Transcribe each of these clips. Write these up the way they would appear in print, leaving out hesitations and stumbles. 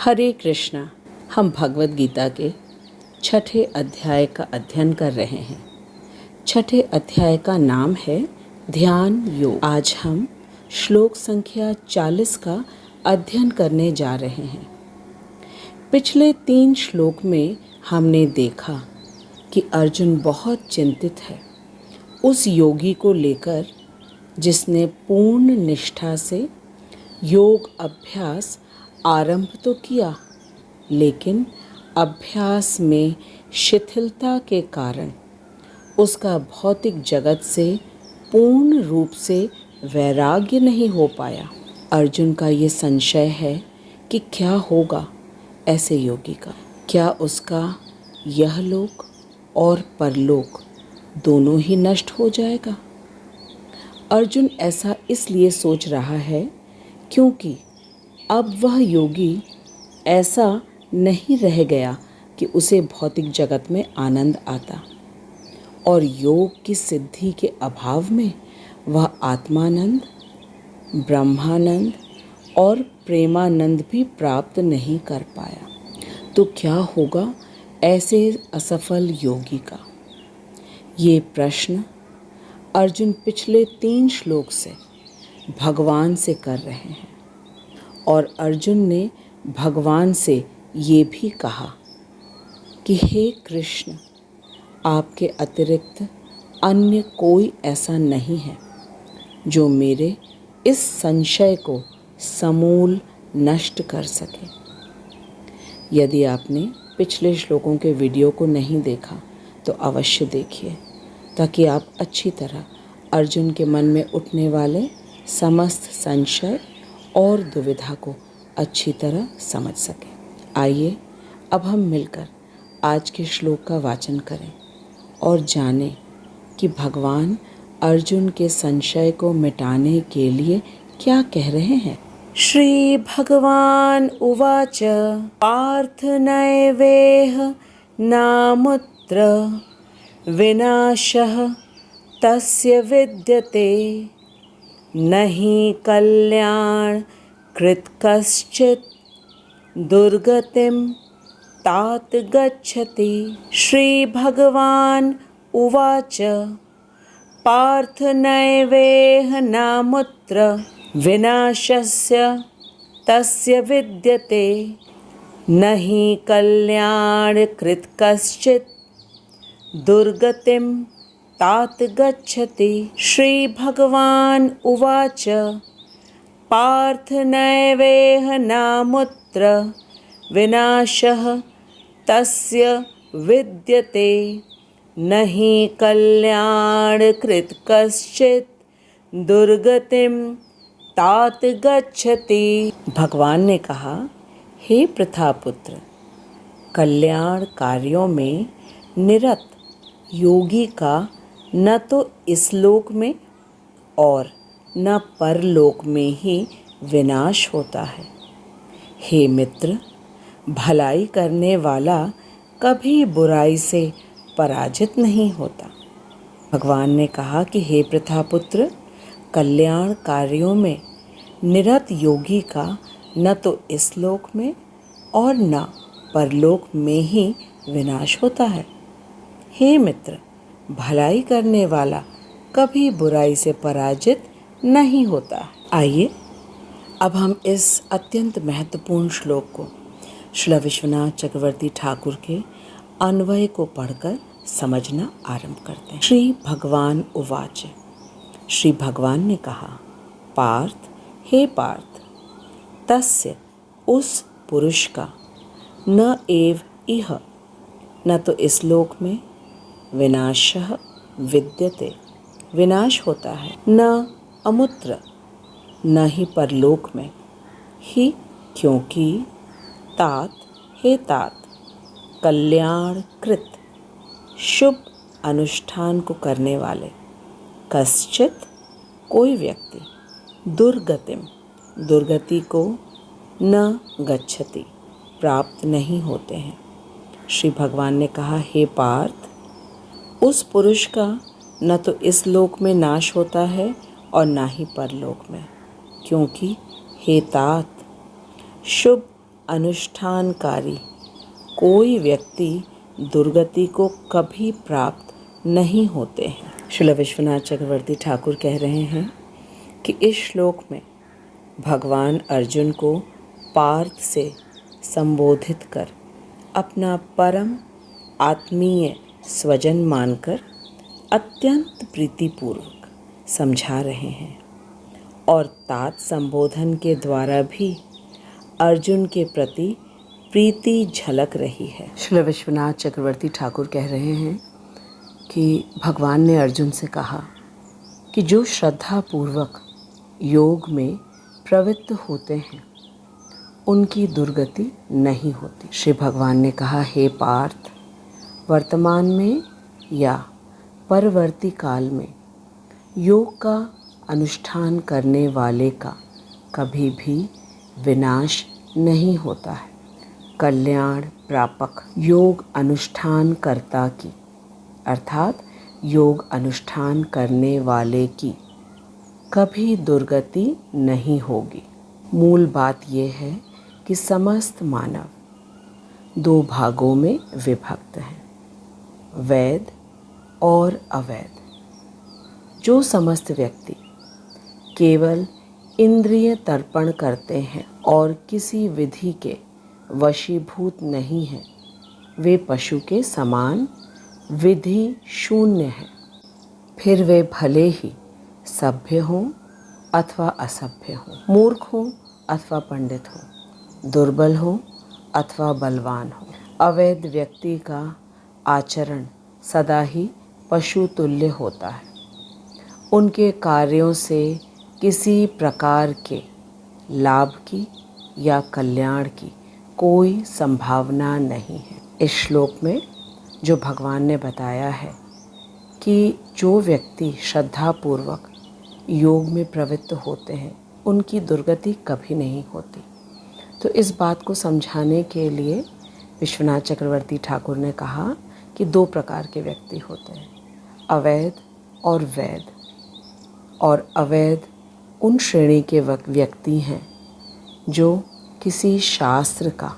हरे कृष्णा। हम भगवद गीता के 6ठे अध्याय का अध्ययन कर रहे हैं। 6ठे अध्याय का नाम है ध्यान योग। आज हम श्लोक संख्या 40 का अध्ययन करने जा रहे हैं। पिछले 3 श्लोक में हमने देखा कि अर्जुन बहुत चिंतित है उस योगी को लेकर जिसने पूर्ण निष्ठा से योग अभ्यास आरंभ तो किया, लेकिन अभ्यास में शिथिलता के कारण उसका भौतिक जगत से पूर्ण रूप से वैराग्य नहीं हो पाया। अर्जुन का ये संशय है कि क्या होगा ऐसे योगी का। क्या उसका यह लोक और परलोक दोनों ही नष्ट हो जाएगा? अर्जुन ऐसा इसलिए सोच रहा है क्योंकि अब वह योगी ऐसा नहीं रह गया कि उसे भौतिक जगत में आनंद आता, और योग की सिद्धि के अभाव में वह आत्मानंद, ब्रह्मानंद और प्रेमानंद भी प्राप्त नहीं कर पाया। तो क्या होगा ऐसे असफल योगी का? ये प्रश्न अर्जुन पिछले 3 श्लोक से भगवान से कर रहे हैं, और अर्जुन ने भगवान से ये भी कहा कि हे कृष्ण, आपके अतिरिक्त अन्य कोई ऐसा नहीं है जो मेरे इस संशय को समूल नष्ट कर सके। यदि आपने पिछले श्लोकों के वीडियो को नहीं देखा तो अवश्य देखिए, ताकि आप अच्छी तरह अर्जुन के मन में उठने वाले समस्त संशय और दुविधा को अच्छी तरह समझ सकें। आइए अब हम मिलकर आज के श्लोक का वाचन करें और जानें कि भगवान अर्जुन के संशय को मिटाने के लिए क्या कह रहे हैं। श्री भगवान उवाच पार्थ नैवेह नामुत्र विनाशः तस्य विद्यते नहि कल्याण कृत कश्चित् दुर्गतिं तात गच्छति। श्री भगवान उवाच पार्थ नैवेह नामुत्र विनाशस्य तस्य विद्यते नहि कल्याण कृत कश्चित् दुर्गतिं तात गच्छति। श्री भगवान उवाच पार्थ नैवेह नामुत्र विनाशः तस्य विद्यते नहि कल्याण कृत कश्चित् दुर्गतिं तात गच्छति। भगवान ने कहा, हे प्रथापुत्र, कल्याण कार्यों में निरत योगी का न तो इस लोक में और न परलोक में ही विनाश होता है। हे मित्र, भलाई करने वाला कभी बुराई से पराजित नहीं होता। भगवान ने कहा कि हे प्रथापुत्र, कल्याण कार्यों में निरत योगी का न तो इस लोक में और न परलोक में ही विनाश होता है। हे मित्र, भलाई करने वाला कभी बुराई से पराजित नहीं होता। आइए अब हम इस अत्यंत महत्वपूर्ण श्लोक को श्री विश्वनाथ चक्रवर्ती ठाकुर के अन्वय को पढ़कर समझना आरंभ करते हैं। श्री भगवान उवाच, श्री भगवान ने कहा, पार्थ, हे पार्थ, तस्य उस पुरुष का न एव इह न तो इस लोक में विनाशः विद्यते विनाश होता है, न अमुत्र न ही परलोक में ही, क्योंकि तात, हे तात, कल्याण कृत शुभ अनुष्ठान को करने वाले कश्चित् कोई व्यक्ति दुर्गतिम दुर्गति को न गच्छति प्राप्त नहीं होते हैं। श्री भगवान ने कहा, हे पार्थ, उस पुरुष का न तो इस लोक में नाश होता है और ना ही परलोक में, क्योंकि हे तात, शुभ अनुष्ठानकारी कोई व्यक्ति दुर्गति को कभी प्राप्त नहीं होते हैं। श्रील विश्वनाथ चक्रवर्ती ठाकुर कह रहे हैं कि इस श्लोक में भगवान अर्जुन को पार्थ से संबोधित कर अपना परम आत्मीय स्वजन मानकर अत्यंत प्रीतिपूर्वक समझा रहे हैं और तात संबोधन के द्वारा भी अर्जुन के प्रति प्रीति झलक रही है। श्री विश्वनाथ चक्रवर्ती ठाकुर कह रहे हैं कि भगवान ने अर्जुन से कहा कि जो श्रद्धापूर्वक योग में प्रवृत्त होते हैं उनकी दुर्गति नहीं होती। श्री भगवान ने कहा, हे पार्थ, वर्तमान में या परवर्ती काल में योग का अनुष्ठान करने वाले का कभी भी विनाश नहीं होता है। कल्याण प्रापक योग अनुष्ठान कर्ता की अर्थात योग अनुष्ठान करने वाले की कभी दुर्गति नहीं होगी। मूल बात यह है कि समस्त मानव दो भागों में विभक्त हैं, वैध और अवैध। जो समस्त व्यक्ति केवल इंद्रिय तर्पण करते हैं और किसी विधि के वशीभूत नहीं हैं, वे पशु के समान विधि शून्य हैं। फिर वे भले ही सभ्य हों अथवा असभ्य हों, मूर्ख हों अथवा पंडित हों, दुर्बल हों अथवा बलवान हों। अवैध व्यक्ति का आचरण सदा ही पशु तुल्य होता है। उनके कार्यों से किसी प्रकार के लाभ की या कल्याण की कोई संभावना नहीं है। इस श्लोक में जो भगवान ने बताया है कि जो व्यक्ति श्रद्धापूर्वक योग में प्रवृत्त होते हैं उनकी दुर्गति कभी नहीं होती, तो इस बात को समझाने के लिए विश्वनाथ चक्रवर्ती ठाकुर ने कहा कि दो प्रकार के व्यक्ति होते हैं, अवैध और वैध। और अवैध उन श्रेणी के व्यक्ति हैं जो किसी शास्त्र का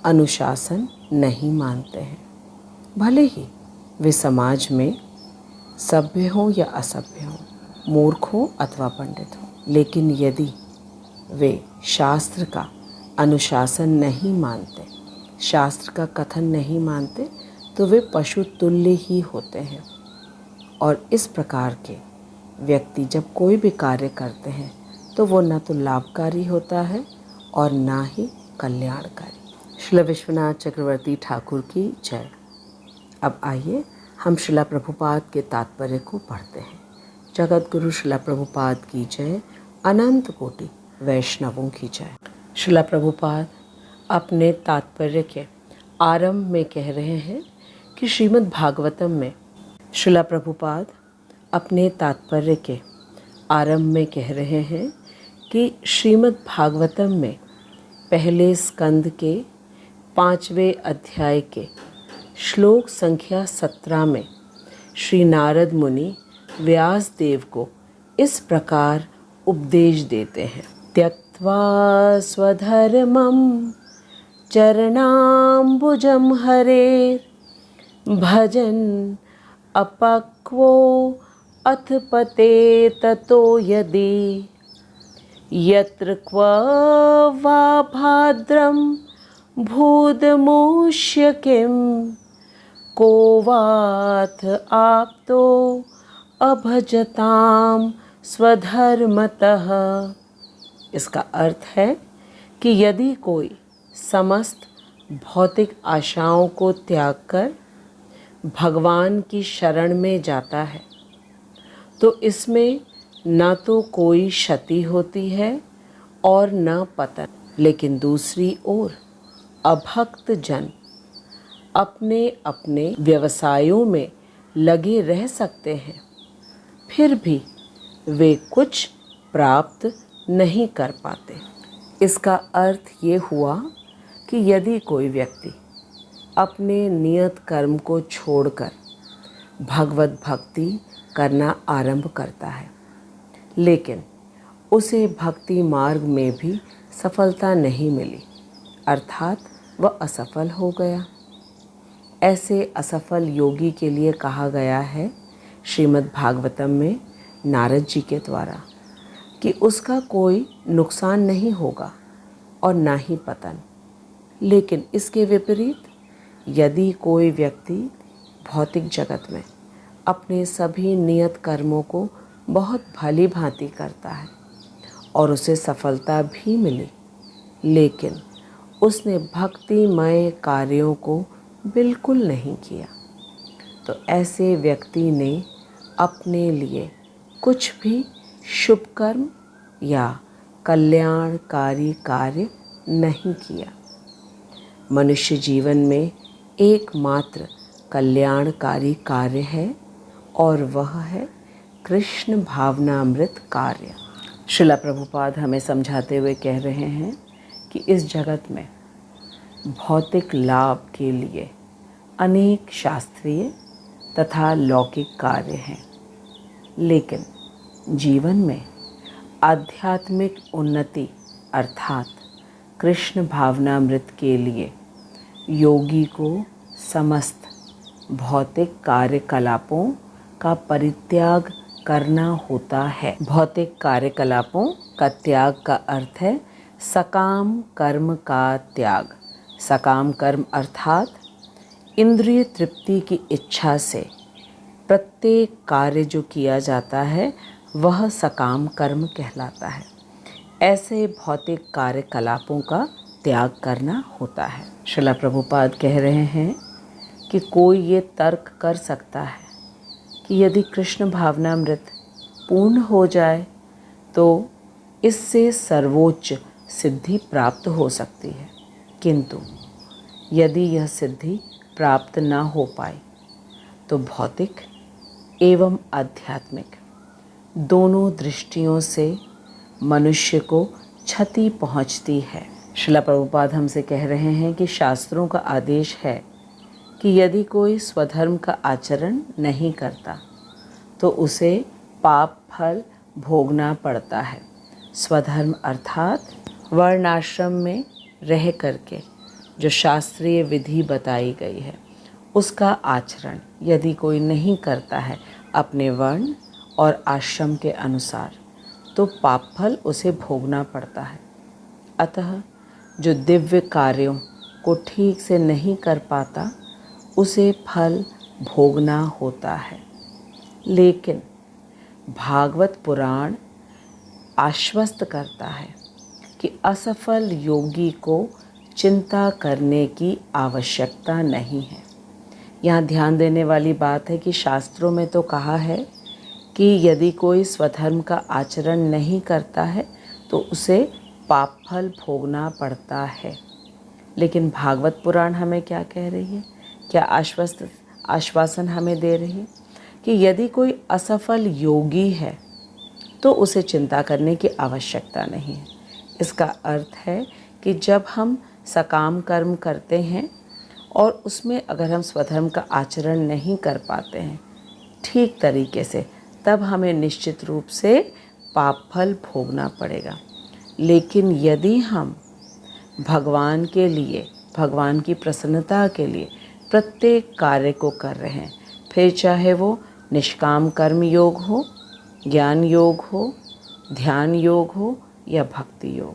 अनुशासन नहीं मानते हैं, भले ही वे समाज में सभ्य हों या असभ्य हों, मूर्ख हों अथवा पंडित हों। लेकिन यदि वे शास्त्र का अनुशासन नहीं मानते, शास्त्र का कथन नहीं मानते, तो वे पशु तुल्य ही होते हैं। और इस प्रकार के व्यक्ति जब कोई भी कार्य करते हैं तो वो न तो लाभकारी होता है और ना ही कल्याणकारी। श्रील विश्वनाथ चक्रवर्ती ठाकुर की जय। अब आइए हम श्रील प्रभुपाद के तात्पर्य को पढ़ते हैं। जगत गुरु श्रील प्रभुपाद की जय, अनंत कोटि वैष्णवों की जय। श्रील प्रभुपाद अपने तात्पर्य के आरंभ में कह रहे हैं कि श्रीमद् भागवतम में श्रील प्रभुपाद अपने तात्पर्य के आरंभ में कह रहे हैं कि श्रीमद् भागवतम में पहले स्कंद के 5वें अध्याय के श्लोक संख्या 17 में श्री नारद मुनि व्यास देव को इस प्रकार उपदेश देते हैं। त्यक्त्वा स्वधर्मं चरणाम्बुजं हरेर् भजन् अपक्वो अथ पते ततो यदि यत्र क्व वा भाद्रं भूदमुष्य किं को वाथ आप्तो अभजताम स्वधर्मतः। इसका अर्थ है कि यदि कोई समस्त भौतिक आशाओं को त्याग कर भगवान की शरण में जाता है तो इसमें न तो कोई क्षति होती है और न पतन। लेकिन दूसरी ओर अभक्त जन अपने अपने व्यवसायों में लगे रह सकते हैं, फिर भी वे कुछ प्राप्त नहीं कर पाते। इसका अर्थ ये हुआ कि यदि कोई व्यक्ति अपने नियत कर्म को छोड़कर भगवत भक्ति करना आरंभ करता है, लेकिन उसे भक्ति मार्ग में भी सफलता नहीं मिली अर्थात वह असफल हो गया। ऐसे असफल योगी के लिए कहा गया है श्रीमद् भागवतम में नारद जी के द्वारा कि उसका कोई नुकसान नहीं होगा और ना ही पतन। लेकिन इसके विपरीत यदि कोई व्यक्ति भौतिक जगत में अपने सभी नियत कर्मों को बहुत भली भांति करता है और उसे सफलता भी मिली, लेकिन उसने भक्तिमय कार्यों को बिल्कुल नहीं किया, तो ऐसे व्यक्ति ने अपने लिए कुछ भी शुभ कर्म या कल्याणकारी कार्य नहीं किया। मनुष्य जीवन में एकमात्र कल्याणकारी कार्य है और वह है कृष्ण भावनामृत कार्य। श्रील प्रभुपाद हमें समझाते हुए कह रहे हैं कि इस जगत में भौतिक लाभ के लिए अनेक शास्त्रीय तथा लौकिक कार्य हैं, लेकिन जीवन में आध्यात्मिक उन्नति अर्थात कृष्ण भावनामृत के लिए योगी को समस्त भौतिक कार्यकलापों का परित्याग करना होता है। भौतिक कार्यकलापों का त्याग का अर्थ है सकाम कर्म का त्याग। सकाम कर्म अर्थात इंद्रिय तृप्ति की इच्छा से प्रत्येक कार्य जो किया जाता है वह सकाम कर्म कहलाता है। ऐसे भौतिक कार्यकलापों का त्याग करना होता है। श्रील प्रभुपाद कह रहे हैं कि कोई ये तर्क कर सकता है कि यदि कृष्ण भावनामृत पूर्ण हो जाए तो इससे सर्वोच्च सिद्धि प्राप्त हो सकती है, किंतु यदि यह सिद्धि प्राप्त न हो पाए तो भौतिक एवं आध्यात्मिक दोनों दृष्टियों से मनुष्य को क्षति पहुंचती है। श्रील प्रभुपाद हमसे कह रहे हैं कि शास्त्रों का आदेश है कि यदि कोई स्वधर्म का आचरण नहीं करता तो उसे पाप फल भोगना पड़ता है। स्वधर्म अर्थात वर्णाश्रम में रह करके जो शास्त्रीय विधि बताई गई है उसका आचरण यदि कोई नहीं करता है अपने वर्ण और आश्रम के अनुसार, तो पाप फल उसे भोगना पड़ता है। अतः जो दिव्य कार्यों को ठीक से नहीं कर पाता उसे फल भोगना होता है। लेकिन भागवत पुराण आश्वस्त करता है कि असफल योगी को चिंता करने की आवश्यकता नहीं है। यहाँ ध्यान देने वाली बात है कि शास्त्रों में तो कहा है कि यदि कोई स्वधर्म का आचरण नहीं करता है तो उसे पाप फल भोगना पड़ता है, लेकिन भागवत पुराण हमें क्या कह रही है, क्या आश्वासन हमें दे रही है कि यदि कोई असफल योगी है तो उसे चिंता करने की आवश्यकता नहीं है। इसका अर्थ है कि जब हम सकाम कर्म करते हैं और उसमें अगर हम स्वधर्म का आचरण नहीं कर पाते हैं ठीक तरीके से, तब हमें निश्चित रूप से पाप फल भोगना पड़ेगा। लेकिन यदि हम भगवान के लिए, भगवान की प्रसन्नता के लिए प्रत्येक कार्य को कर रहे हैं, फिर चाहे वो निष्काम कर्म योग हो, ज्ञान योग हो, ध्यान योग हो या भक्ति योग,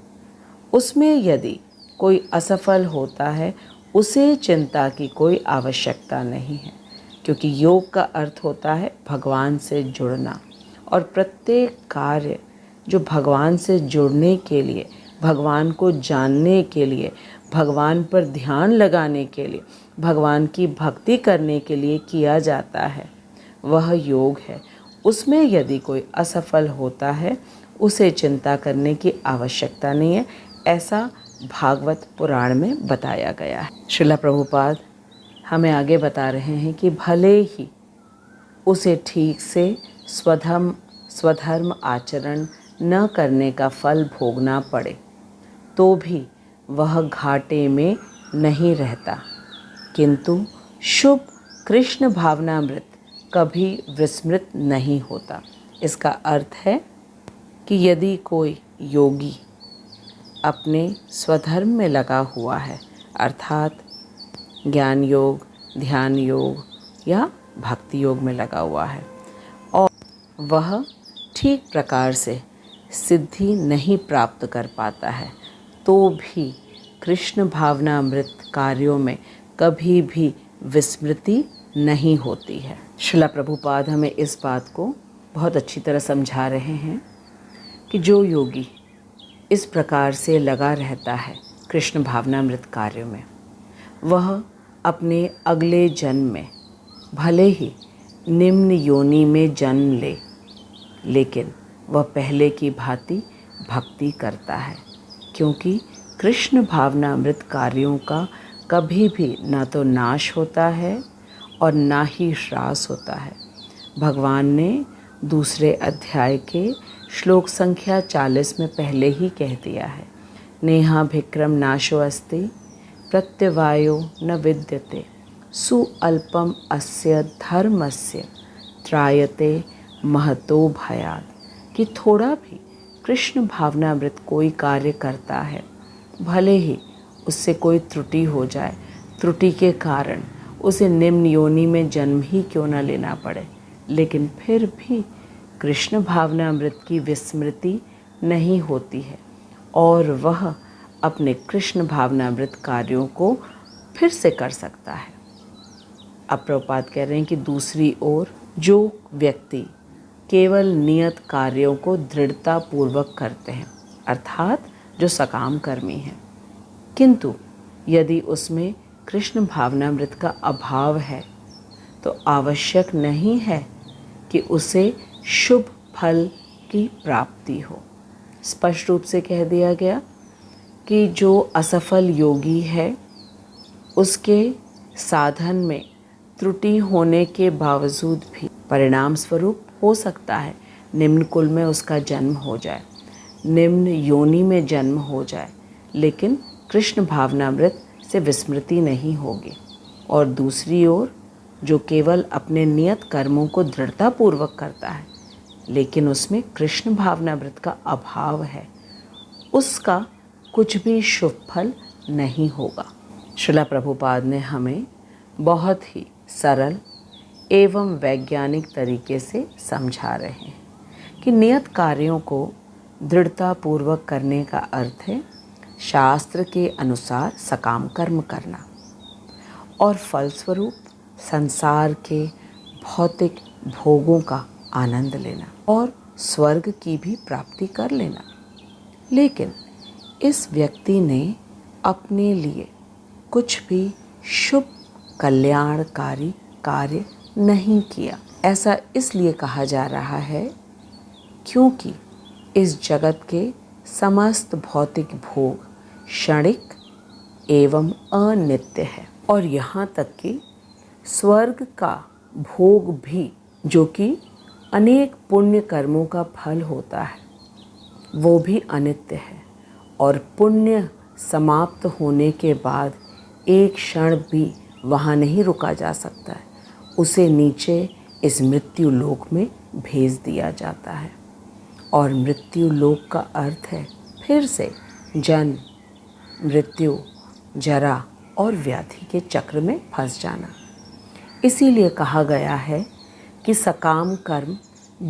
उसमें यदि कोई असफल होता है उसे चिंता की कोई आवश्यकता नहीं है, क्योंकि योग का अर्थ होता है भगवान से जुड़ना, और प्रत्येक कार्य जो भगवान से जुड़ने के लिए, भगवान को जानने के लिए, भगवान पर ध्यान लगाने के लिए, भगवान की भक्ति करने के लिए किया जाता है वह योग है। उसमें यदि कोई असफल होता है उसे चिंता करने की आवश्यकता नहीं है, ऐसा भागवत पुराण में बताया गया है। श्रील प्रभुपाद हमें आगे बता रहे हैं कि भले ही उसे ठीक से स्वधर्म आचरण न करने का फल भोगना पड़े तो भी वह घाटे में नहीं रहता, किंतु शुभ कृष्ण भावनामृत कभी विस्मृत नहीं होता। इसका अर्थ है कि यदि कोई योगी अपने स्वधर्म में लगा हुआ है, अर्थात ज्ञान योग, ध्यान योग या भक्ति योग में लगा हुआ है, और वह ठीक प्रकार से सिद्धि नहीं प्राप्त कर पाता है, तो भी कृष्ण भावनामृत कार्यों में कभी भी विस्मृति नहीं होती है। श्रील प्रभुपाद हमें इस बात को बहुत अच्छी तरह समझा रहे हैं कि जो योगी इस प्रकार से लगा रहता है कृष्ण भावनामृत कार्यों में, वह अपने अगले जन्म में भले ही निम्न योनि में जन्म ले, लेकिन वह पहले की भांति भक्ति करता है, क्योंकि कृष्ण भावनामृत कार्यों का कभी भी ना तो नाश होता है और ना ही ह्रास होता है। भगवान ने दूसरे अध्याय के श्लोक संख्या 40 में पहले ही कह दिया है, नेहा भिक्रम नाशो अस्ति प्रत्यवायो न विद्यते सुअल्पम अस्य धर्मस्य त्रायते महतो भयात्, कि थोड़ा भी कृष्ण भावनामृत कोई कार्य करता है, भले ही उससे कोई त्रुटि हो जाए, त्रुटि के कारण उसे निम्न योनि में जन्म ही क्यों न लेना पड़े, लेकिन फिर भी कृष्ण भावनामृत की विस्मृति नहीं होती है और वह अपने कृष्ण भावनामृत कार्यों को फिर से कर सकता है। अब प्रभुपाद कह रहे हैं कि दूसरी ओर जो व्यक्ति केवल नियत कार्यों को दृढ़तापूर्वक करते हैं, अर्थात जो सकाम कर्मी हैं, किंतु यदि उसमें कृष्ण भावनामृत का अभाव है तो आवश्यक नहीं है कि उसे शुभ फल की प्राप्ति हो। स्पष्ट रूप से कह दिया गया कि जो असफल योगी है उसके साधन में त्रुटि होने के बावजूद भी परिणाम स्वरूप हो सकता है निम्न कुल में उसका जन्म हो जाए, निम्न योनि में जन्म हो जाए, लेकिन कृष्ण भावनामृत से विस्मृति नहीं होगी। और दूसरी ओर जो केवल अपने नियत कर्मों को दृढ़तापूर्वक करता है, लेकिन उसमें कृष्ण भावनामृत का अभाव है, उसका कुछ भी शुभ फल नहीं होगा। श्रील प्रभुपाद ने हमें बहुत ही सरल एवं वैज्ञानिक तरीके से समझा रहे हैं कि नियत कार्यों को दृढ़तापूर्वक करने का अर्थ है शास्त्र के अनुसार सकाम कर्म करना और फलस्वरूप संसार के भौतिक भोगों का आनंद लेना और स्वर्ग की भी प्राप्ति कर लेना। लेकिन इस व्यक्ति ने अपने लिए कुछ भी शुभ कल्याणकारी कार्य नहीं किया। ऐसा इसलिए कहा जा रहा है क्योंकि इस जगत के समस्त भौतिक भोग क्षणिक एवं अनित्य है, और यहाँ तक कि स्वर्ग का भोग भी, जो कि अनेक पुण्य कर्मों का फल होता है, वो भी अनित्य है और पुण्य समाप्त होने के बाद एक क्षण भी वहाँ नहीं रुका जा सकता है, उसे नीचे इस मृत्यु लोक में भेज दिया जाता है। और मृत्यु लोक का अर्थ है फिर से जन्म, मृत्यु, जरा और व्याधि के चक्र में फंस जाना। इसीलिए कहा गया है कि सकाम कर्म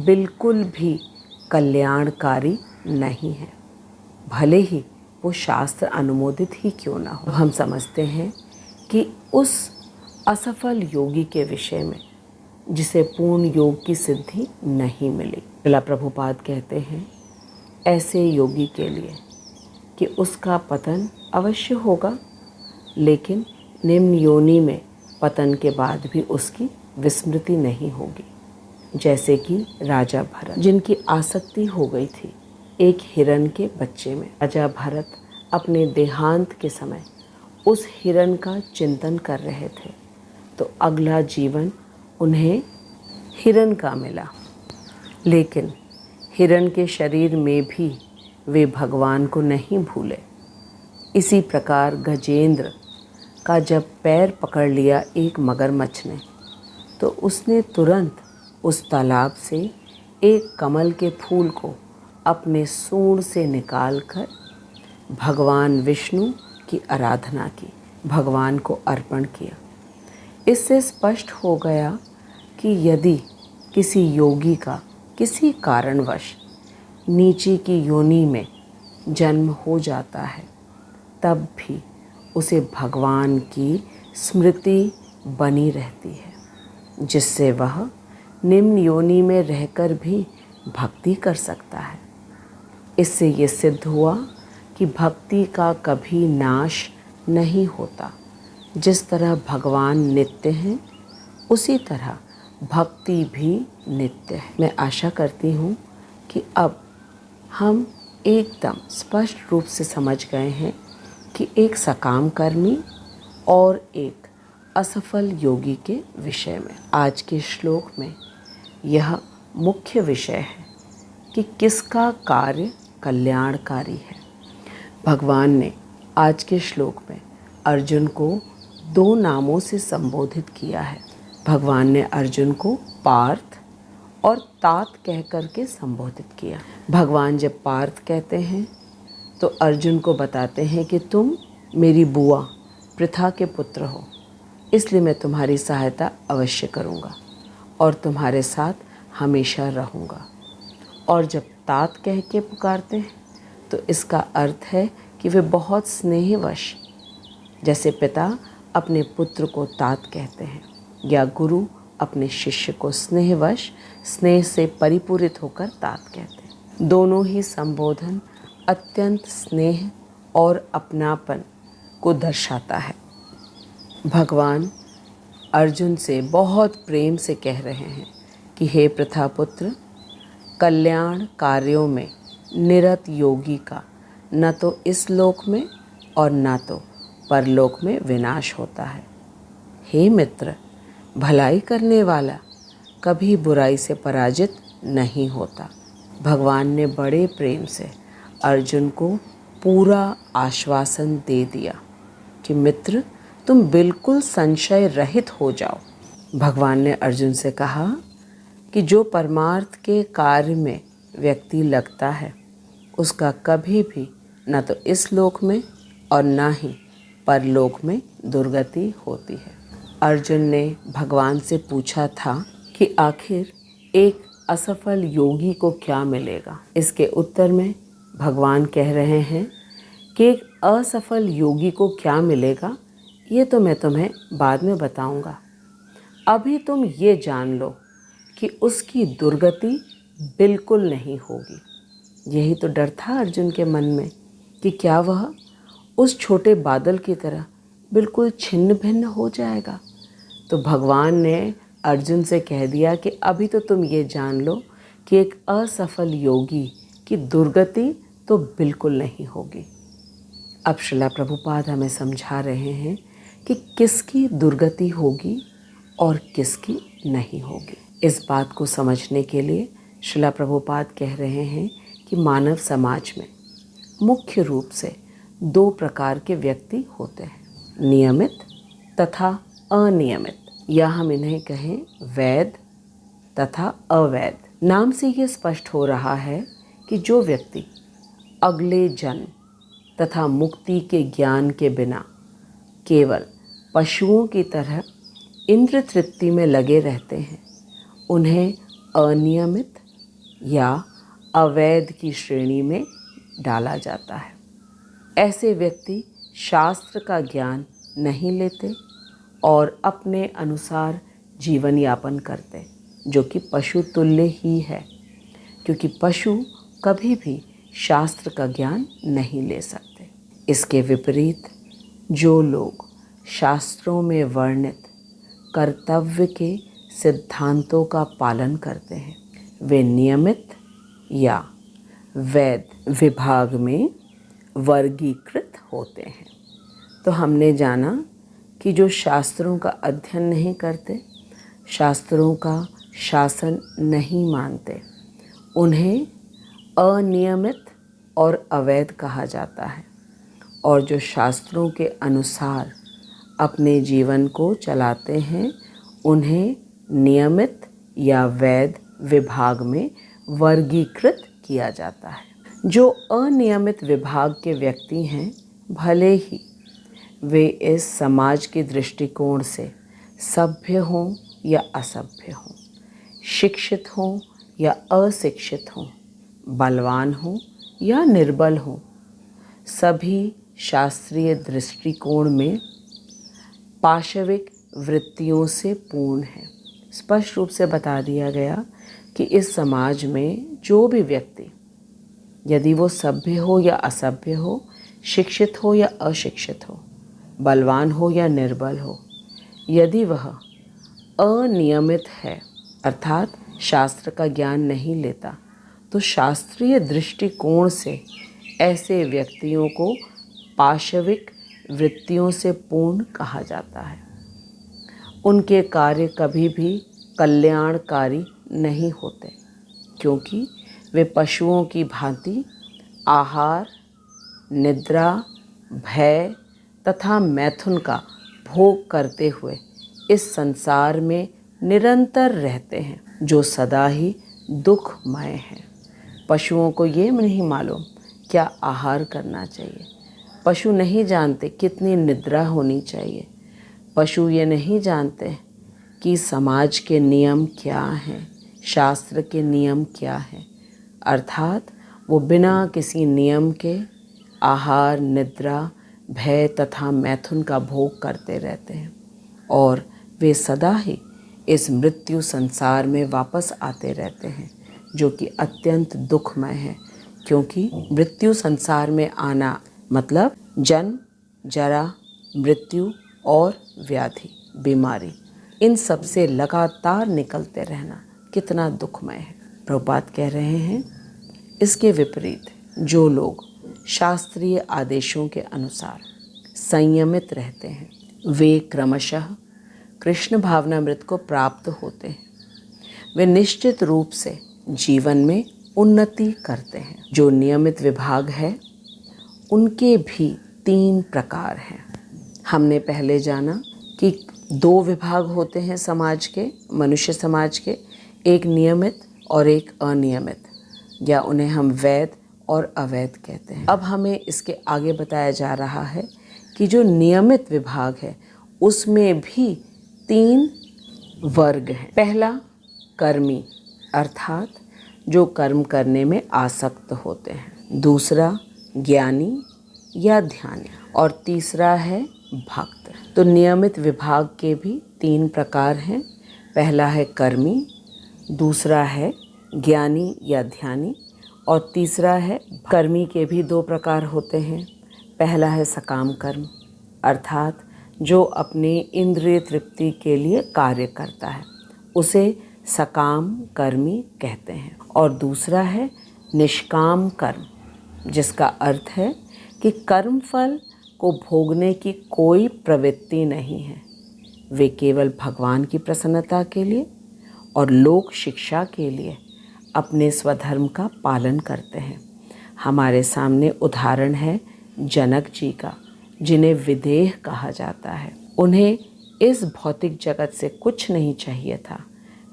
बिल्कुल भी कल्याणकारी नहीं है, भले ही वो शास्त्र अनुमोदित ही क्यों ना हो। हम समझते हैं कि उस असफल योगी के विषय में जिसे पूर्ण योग की सिद्धि नहीं मिली, श्रील प्रभुपाद कहते हैं ऐसे योगी के लिए कि उसका पतन अवश्य होगा, लेकिन निम्न योनि में पतन के बाद भी उसकी विस्मृति नहीं होगी। जैसे कि राजा भरत, जिनकी आसक्ति हो गई थी एक हिरण के बच्चे में। राजा भरत अपने देहांत के समय उस हिरण का चिंतन कर रहे थे, तो अगला जीवन उन्हें हिरण का मिला, लेकिन हिरण के शरीर में भी वे भगवान को नहीं भूले। इसी प्रकार गजेंद्र का जब पैर पकड़ लिया एक मगरमच्छ ने, तो उसने तुरंत उस तालाब से एक कमल के फूल को अपने सूंड से निकालकर भगवान विष्णु की आराधना की, भगवान को अर्पण किया। इससे स्पष्ट हो गया कि यदि किसी योगी का किसी कारणवश नीचे की योनि में जन्म हो जाता है, तब भी उसे भगवान की स्मृति बनी रहती है, जिससे वह निम्न योनि में रहकर भी भक्ति कर सकता है। इससे ये सिद्ध हुआ कि भक्ति का कभी नाश नहीं होता। जिस तरह भगवान नित्य हैं, उसी तरह भक्ति भी नित्य है। मैं आशा करती हूँ कि अब हम एकदम स्पष्ट रूप से समझ गए हैं कि एक सकाम कर्मी और एक असफल योगी के विषय में। आज के श्लोक में यह मुख्य विषय है कि किसका कार्य कल्याणकारी है। भगवान ने आज के श्लोक में अर्जुन को 2 नामों से संबोधित किया है। भगवान ने अर्जुन को पार्थ और तात कह कर के संबोधित किया। भगवान जब पार्थ कहते हैं तो अर्जुन को बताते हैं कि तुम मेरी बुआ पृथा के पुत्र हो, इसलिए मैं तुम्हारी सहायता अवश्य करूँगा और तुम्हारे साथ हमेशा रहूँगा। और जब तात कह के पुकारते हैं तो इसका अर्थ है कि वे बहुत स्नेहवश, जैसे पिता अपने पुत्र को तात कहते हैं या गुरु अपने शिष्य को स्नेहवश स्नेह से परिपूरित होकर तात कहते हैं। दोनों ही संबोधन अत्यंत स्नेह और अपनापन को दर्शाता है। भगवान अर्जुन से बहुत प्रेम से कह रहे हैं कि हे पृथा पुत्र, कल्याण कार्यों में निरत योगी का न तो इस लोक में और न तो परलोक में विनाश होता है। हे मित्र, भलाई करने वाला कभी बुराई से पराजित नहीं होता। भगवान ने बड़े प्रेम से अर्जुन को पूरा आश्वासन दे दिया कि मित्र, तुम बिल्कुल संशय रहित हो जाओ। भगवान ने अर्जुन से कहा कि जो परमार्थ के कार्य में व्यक्ति लगता है, उसका कभी भी न तो इस लोक में और न ही परलोक में दुर्गति होती है। अर्जुन ने भगवान से पूछा था कि आखिर एक असफल योगी को क्या मिलेगा। इसके उत्तर में भगवान कह रहे हैं कि एक असफल योगी को क्या मिलेगा, ये तो मैं तुम्हें बाद में बताऊंगा। अभी तुम ये जान लो कि उसकी दुर्गति बिल्कुल नहीं होगी। यही तो डर था अर्जुन के मन में कि क्या वह उस छोटे बादल की तरह बिल्कुल छिन्न भिन्न हो जाएगा। तो भगवान ने अर्जुन से कह दिया कि अभी तो तुम ये जान लो कि एक असफल योगी की दुर्गति तो बिल्कुल नहीं होगी। अब श्रीला प्रभुपाद हमें समझा रहे हैं कि किसकी दुर्गति होगी और किसकी नहीं होगी। इस बात को समझने के लिए श्रीला प्रभुपाद कह रहे हैं कि मानव समाज में मुख्य रूप से 2 प्रकार के व्यक्ति होते हैं, नियमित तथा अनियमित, या हम इन्हें कहें वैध तथा अवैध। नाम से ये स्पष्ट हो रहा है कि जो व्यक्ति अगले जन्म तथा मुक्ति के ज्ञान के बिना केवल पशुओं की तरह इंद्र तृप्ति में लगे रहते हैं, उन्हें अनियमित या अवैध की श्रेणी में डाला जाता है। ऐसे व्यक्ति शास्त्र का ज्ञान नहीं लेते और अपने अनुसार जीवन यापन करते, जो कि पशु तुल्य ही है, क्योंकि पशु कभी भी शास्त्र का ज्ञान नहीं ले सकते। इसके विपरीत जो लोग शास्त्रों में वर्णित कर्तव्य के सिद्धांतों का पालन करते हैं, वे नियमित या वैध विभाग में वर्गीकृत होते हैं। तो हमने जाना कि जो शास्त्रों का अध्ययन नहीं करते, शास्त्रों का शासन नहीं मानते, उन्हें अनियमित और अवैध कहा जाता है। और जो शास्त्रों के अनुसार अपने जीवन को चलाते हैं, उन्हें नियमित या वैध विभाग में वर्गीकृत किया जाता है। जो अनियमित विभाग के व्यक्ति हैं, भले ही वे इस समाज के दृष्टिकोण से सभ्य हों या असभ्य हों, शिक्षित हों या अशिक्षित हों, बलवान हों या निर्बल हों, सभी शास्त्रीय दृष्टिकोण में पाशविक वृत्तियों से पूर्ण है। स्पष्ट रूप से बता दिया गया कि इस समाज में जो भी व्यक्ति, यदि वो सभ्य हो या असभ्य हो, शिक्षित हो या अशिक्षित हो, बलवान हो या निर्बल हो, यदि वह अनियमित है अर्थात शास्त्र का ज्ञान नहीं लेता, तो शास्त्रीय दृष्टिकोण से ऐसे व्यक्तियों को पाशविक वृत्तियों से पूर्ण कहा जाता है। उनके कार्य कभी भी कल्याणकारी नहीं होते, क्योंकि वे पशुओं की भांति आहार, निद्रा, भय तथा मैथुन का भोग करते हुए इस संसार में निरंतर रहते हैं, जो सदा ही दुखमय है। पशुओं को ये नहीं मालूम क्या आहार करना चाहिए, पशु नहीं जानते कितनी निद्रा होनी चाहिए, पशु ये नहीं जानते कि समाज के नियम क्या हैं, शास्त्र के नियम क्या हैं। अर्थात वो बिना किसी नियम के आहार, निद्रा, भय तथा मैथुन का भोग करते रहते हैं और वे सदा ही इस मृत्यु संसार में वापस आते रहते हैं, जो कि अत्यंत दुखमय है, क्योंकि मृत्यु संसार में आना मतलब जन्म, जरा, मृत्यु और व्याधि, बीमारी, इन सब से लगातार निकलते रहना कितना दुखमय है। प्रभुपाद कह रहे हैं, इसके विपरीत जो लोग शास्त्रीय आदेशों के अनुसार संयमित रहते हैं, वे क्रमशः कृष्ण भावनामृत को प्राप्त होते हैं। वे निश्चित रूप से जीवन में उन्नति करते हैं। जो नियमित विभाग है, उनके भी 3 प्रकार हैं। हमने पहले जाना कि 2 विभाग होते हैं समाज के, मनुष्य समाज के, एक नियमित और एक अनियमित, या उन्हें हम वैध और अवैध कहते हैं। अब हमें इसके आगे बताया जा रहा है कि जो नियमित विभाग है उसमें भी 3 वर्ग हैं। पहला कर्मी अर्थात जो कर्म करने में आसक्त होते हैं, दूसरा ज्ञानी या ध्यानी और तीसरा है भक्त। तो नियमित विभाग के भी 3 प्रकार हैं। पहला है कर्मी, दूसरा है ज्ञानी या ध्यानी और तीसरा है कर्मी के भी 2 प्रकार होते हैं। पहला है सकाम कर्म अर्थात जो अपने इंद्रिय तृप्ति के लिए कार्य करता है, उसे सकाम कर्मी कहते हैं। और दूसरा है निष्काम कर्म, जिसका अर्थ है कि कर्मफल को भोगने की कोई प्रवृत्ति नहीं है। वे केवल भगवान की प्रसन्नता के लिए और लोक शिक्षा के लिए अपने स्वधर्म का पालन करते हैं। हमारे सामने उदाहरण है जनक जी का, जिन्हें विदेह कहा जाता है। उन्हें इस भौतिक जगत से कुछ नहीं चाहिए था।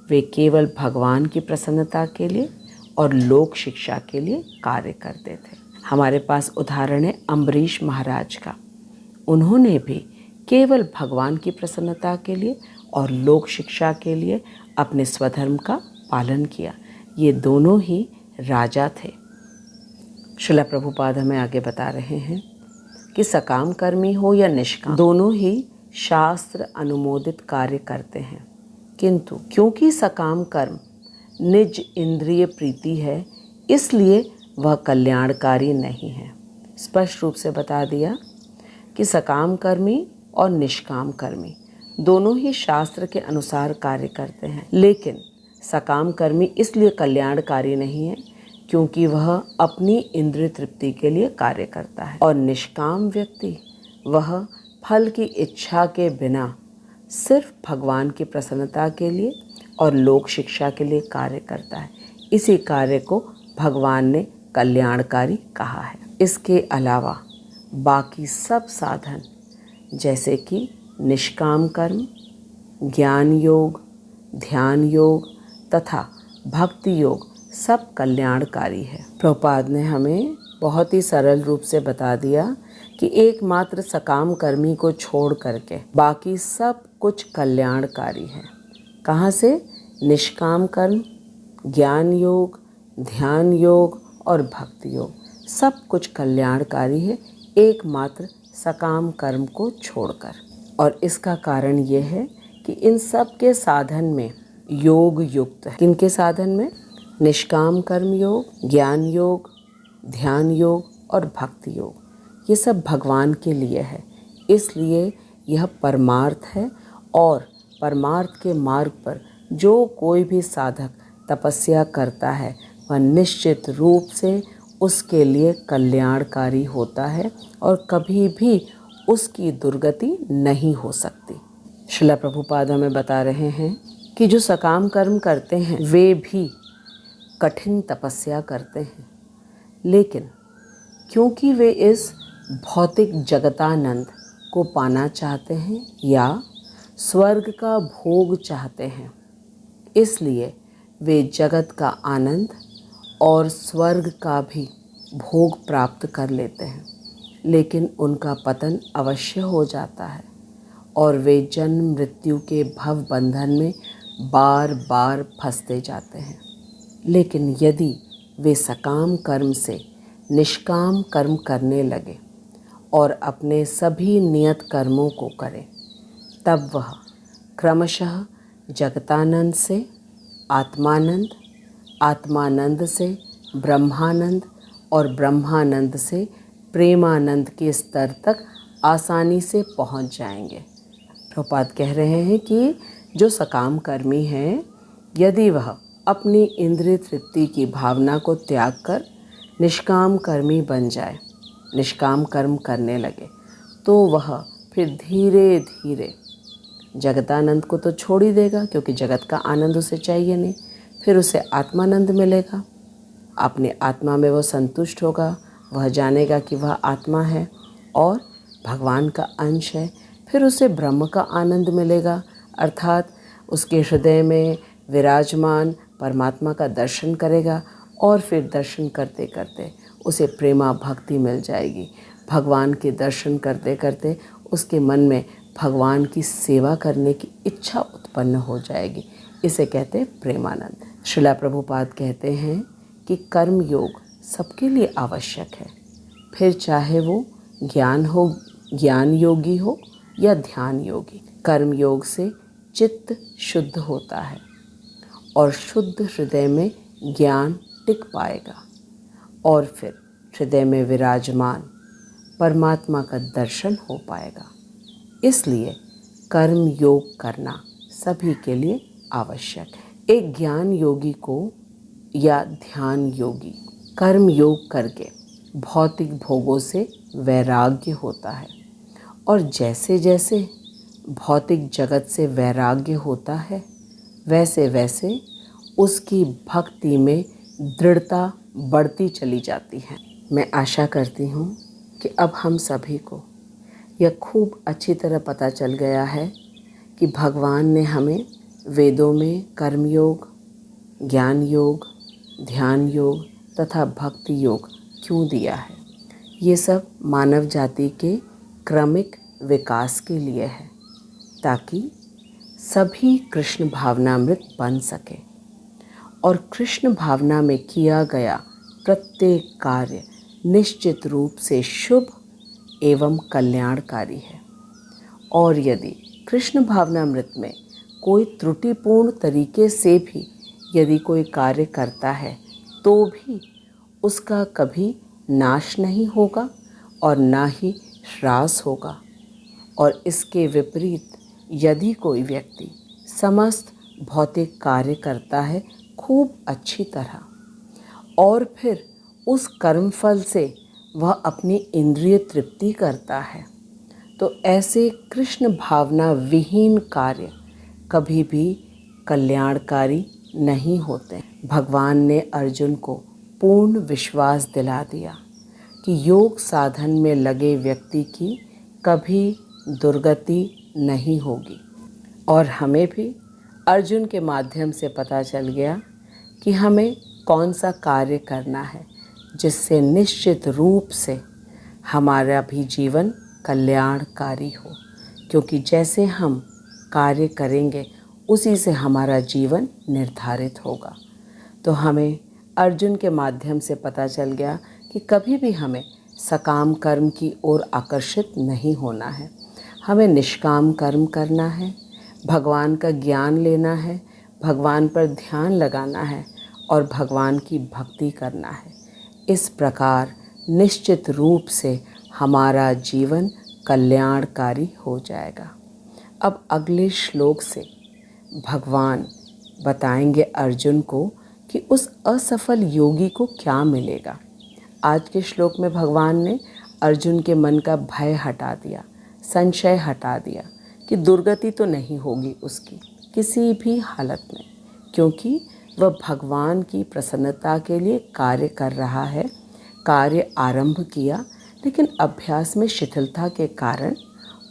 वे केवल भगवान की प्रसन्नता के लिए और लोक शिक्षा के लिए कार्य करते थे। हमारे पास उदाहरण है अम्बरीश महाराज का। उन्होंने भी केवल भगवान की प्रसन्नता के लिए और लोक शिक्षा के लिए अपने स्वधर्म का पालन किया। ये दोनों ही राजा थे। श्रील प्रभुपाद हमें आगे बता रहे हैं कि सकाम कर्मी हो या निष्काम, दोनों ही शास्त्र अनुमोदित कार्य करते हैं, किंतु क्योंकि सकाम कर्म निज इंद्रिय प्रीति है, इसलिए वह कल्याणकारी नहीं है। स्पष्ट रूप से बता दिया कि सकाम कर्मी और निष्काम कर्मी दोनों ही शास्त्र के अनुसार कार्य करते हैं, लेकिन सकाम कर्मी इसलिए कल्याणकारी नहीं है क्योंकि वह अपनी इंद्रिय तृप्ति के लिए कार्य करता है, और निष्काम व्यक्ति वह फल की इच्छा के बिना सिर्फ भगवान की प्रसन्नता के लिए और लोक शिक्षा के लिए कार्य करता है। इसी कार्य को भगवान ने कल्याणकारी कहा है। इसके अलावा बाकी सब साधन जैसे कि निष्काम कर्म, ज्ञान योग, ध्यान योग तथा भक्ति योग सब कल्याणकारी है। प्रभुपाद ने हमें बहुत ही सरल रूप से बता दिया कि एकमात्र सकाम कर्मी को छोड़ करके बाकी सब कुछ कल्याणकारी है। कहाँ से? निष्काम कर्म, ज्ञान योग, ध्यान योग और भक्ति योग, सब कुछ कल्याणकारी है एकमात्र सकाम कर्म को छोड़कर। और इसका कारण ये है कि इन सब के साधन में योग युक्त है। किनके साधन में? निष्काम कर्म योग, ज्ञान योग, ध्यान योग और भक्ति योग, ये सब भगवान के लिए है। इसलिए यह परमार्थ है और परमार्थ के मार्ग पर जो कोई भी साधक तपस्या करता है वह निश्चित रूप से उसके लिए कल्याणकारी होता है और कभी भी उसकी दुर्गति नहीं हो सकती। श्रील प्रभुपाद हमें बता रहे हैं कि जो सकाम कर्म करते हैं वे भी कठिन तपस्या करते हैं, लेकिन क्योंकि वे इस भौतिक जगतानंद को पाना चाहते हैं या स्वर्ग का भोग चाहते हैं, इसलिए वे जगत का आनंद और स्वर्ग का भी भोग प्राप्त कर लेते हैं, लेकिन उनका पतन अवश्य हो जाता है और वे जन्म मृत्यु के भव बंधन में बार बार फंसते जाते हैं। लेकिन यदि वे सकाम कर्म से निष्काम कर्म करने लगे और अपने सभी नियत कर्मों को करें, तब वह क्रमशः जगतानंद से आत्मानंद, आत्मानंद से ब्रह्मानंद और ब्रह्मानंद से प्रेमानंद के स्तर तक आसानी से पहुंच जाएंगे। प्रभुपाद कह रहे हैं कि जो सकाम कर्मी हैं, यदि वह अपनी इंद्रिय तृप्ति की भावना को त्याग कर निष्काम कर्मी बन जाए, निष्काम कर्म करने लगे, तो वह फिर धीरे धीरे जगतानंद को तो छोड़ ही देगा, क्योंकि जगत का आनंद उसे चाहिए नहीं। फिर उसे आत्मानंद मिलेगा, अपने आत्मा में वह संतुष्ट होगा, वह जानेगा कि वह आत्मा है और भगवान का अंश है। फिर उसे ब्रह्म का आनंद मिलेगा, अर्थात उसके हृदय में विराजमान परमात्मा का दर्शन करेगा और फिर दर्शन करते करते उसे प्रेमा भक्ति मिल जाएगी। भगवान के दर्शन करते करते उसके मन में भगवान की सेवा करने की इच्छा उत्पन्न हो जाएगी। इसे कहते हैं प्रेमानंद। श्रील प्रभुपाद कहते हैं कि कर्म योग सबके लिए आवश्यक है, फिर चाहे वो ज्ञान योगी हो या ध्यान योगी। कर्म योग से चित्त शुद्ध होता है और शुद्ध हृदय में ज्ञान टिक पाएगा और फिर हृदय में विराजमान परमात्मा का दर्शन हो पाएगा। इसलिए कर्म योग करना सभी के लिए आवश्यक है। एक ज्ञान योगी को या ध्यान योगी कर्म योग करके भौतिक भोगों से वैराग्य होता है, और जैसे जैसे भौतिक जगत से वैराग्य होता है वैसे वैसे उसकी भक्ति में दृढ़ता बढ़ती चली जाती है। मैं आशा करती हूँ कि अब हम सभी को यह खूब अच्छी तरह पता चल गया है कि भगवान ने हमें वेदों में कर्म योग, ज्ञान योग, ध्यान योग तथा भक्ति योग क्यों दिया है। ये सब मानव जाति के क्रमिक विकास के लिए है, ताकि सभी कृष्ण भावनामृत बन सके और कृष्ण भावना में किया गया प्रत्येक कार्य निश्चित रूप से शुभ एवं कल्याणकारी है। और यदि कृष्ण भावनामृत में कोई त्रुटिपूर्ण तरीके से भी यदि कोई कार्य करता है तो भी उसका कभी नाश नहीं होगा और ना ही ह्रास होगा। और इसके विपरीत यदि कोई व्यक्ति समस्त भौतिक कार्य करता है खूब अच्छी तरह और फिर उस कर्मफल से वह अपनी इंद्रिय तृप्ति करता है, तो ऐसे कृष्ण भावना विहीन कार्य कभी भी कल्याणकारी नहीं होते। भगवान ने अर्जुन को पूर्ण विश्वास दिला दिया कि योग साधन में लगे व्यक्ति की कभी दुर्गति नहीं होगी। और हमें भी अर्जुन के माध्यम से पता चल गया कि हमें कौन सा कार्य करना है जिससे निश्चित रूप से हमारा भी जीवन कल्याणकारी हो, क्योंकि जैसे हम कार्य करेंगे उसी से हमारा जीवन निर्धारित होगा। तो हमें अर्जुन के माध्यम से पता चल गया कि कभी भी हमें सकाम कर्म की ओर आकर्षित नहीं होना है, हमें निष्काम कर्म करना है, भगवान का ज्ञान लेना है, भगवान पर ध्यान लगाना है और भगवान की भक्ति करना है। इस प्रकार निश्चित रूप से हमारा जीवन कल्याणकारी हो जाएगा। अब अगले श्लोक से भगवान बताएंगे अर्जुन को कि उस असफल योगी को क्या मिलेगा। आज के श्लोक में भगवान ने अर्जुन के मन का भय हटा दिया, संशय हटा दिया कि दुर्गति तो नहीं होगी उसकी किसी भी हालत में, क्योंकि वह भगवान की प्रसन्नता के लिए कार्य कर रहा है। कार्य आरंभ किया, लेकिन अभ्यास में शिथिलता के कारण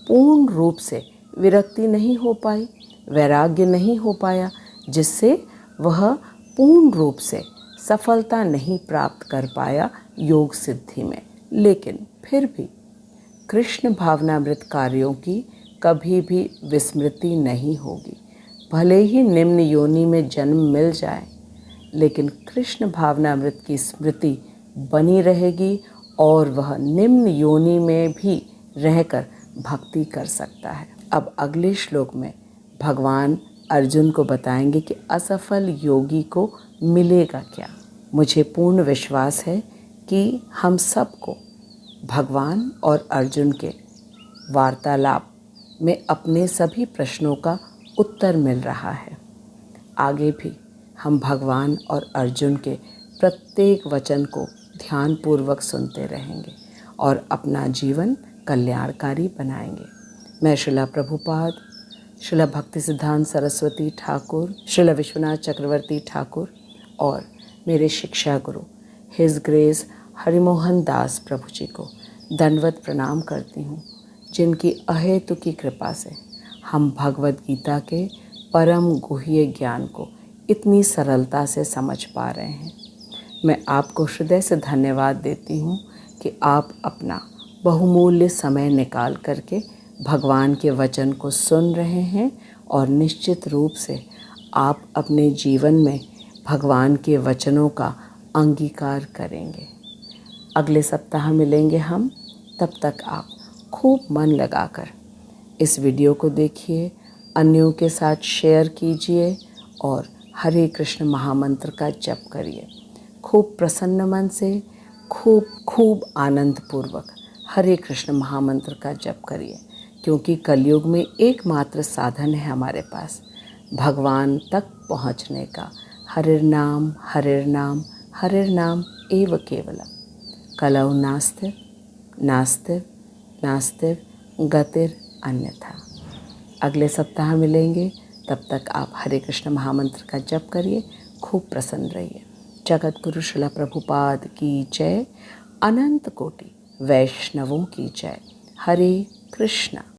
पूर्ण रूप से विरक्ति नहीं हो पाई, वैराग्य नहीं हो पाया, जिससे वह पूर्ण रूप से सफलता नहीं प्राप्त कर पाया योग सिद्धि में। लेकिन फिर भी कृष्ण भावनामृत कार्यों की कभी भी विस्मृति नहीं होगी। भले ही निम्न योनि में जन्म मिल जाए, लेकिन कृष्ण भावनामृत की स्मृति बनी रहेगी और वह निम्न योनि में भी रहकर भक्ति कर सकता है। अब अगले श्लोक में भगवान अर्जुन को बताएंगे कि असफल योगी को मिलेगा क्या। मुझे पूर्ण विश्वास है कि हम सबको भगवान और अर्जुन के वार्तालाप में अपने सभी प्रश्नों का उत्तर मिल रहा है। आगे भी हम भगवान और अर्जुन के प्रत्येक वचन को ध्यानपूर्वक सुनते रहेंगे और अपना जीवन कल्याणकारी बनाएंगे। मैं श्रीला प्रभुपाद, श्रीला भक्ति सिद्धांत सरस्वती ठाकुर, श्रीला विश्वनाथ चक्रवर्ती ठाकुर और मेरे शिक्षा गुरु हिज ग्रेस हरिमोहन दास प्रभु जी को दंडवत प्रणाम करती हूँ, जिनकी अहेतु की कृपा से हम भगवद गीता के परम गुह्य ज्ञान को इतनी सरलता से समझ पा रहे हैं। मैं आपको हृदय से धन्यवाद देती हूँ कि आप अपना बहुमूल्य समय निकाल करके भगवान के वचन को सुन रहे हैं और निश्चित रूप से आप अपने जीवन में भगवान के वचनों का अंगीकार करेंगे। अगले सप्ताह मिलेंगे हम, तब तक आप खूब मन लगाकर इस वीडियो को देखिए, अन्यों के साथ शेयर कीजिए और हरे कृष्ण महामंत्र का जप करिए। खूब प्रसन्न मन से, खूब आनंद पूर्वक हरे कृष्ण महामंत्र का जप करिए, क्योंकि कलयुग में एकमात्र साधन है हमारे पास भगवान तक पहुंचने का। हरिर नाम एव केवलम, कलौ नास्ति गतिर अन्यथा। अगले सप्ताह मिलेंगे, तब तक आप हरे कृष्ण महामंत्र का जप करिए, खूब प्रसन्न रहिए। जगत गुरु श्रीला प्रभुपाद की जय, अनंत कोटि वैष्णवों की जय। हरे कृष्ण।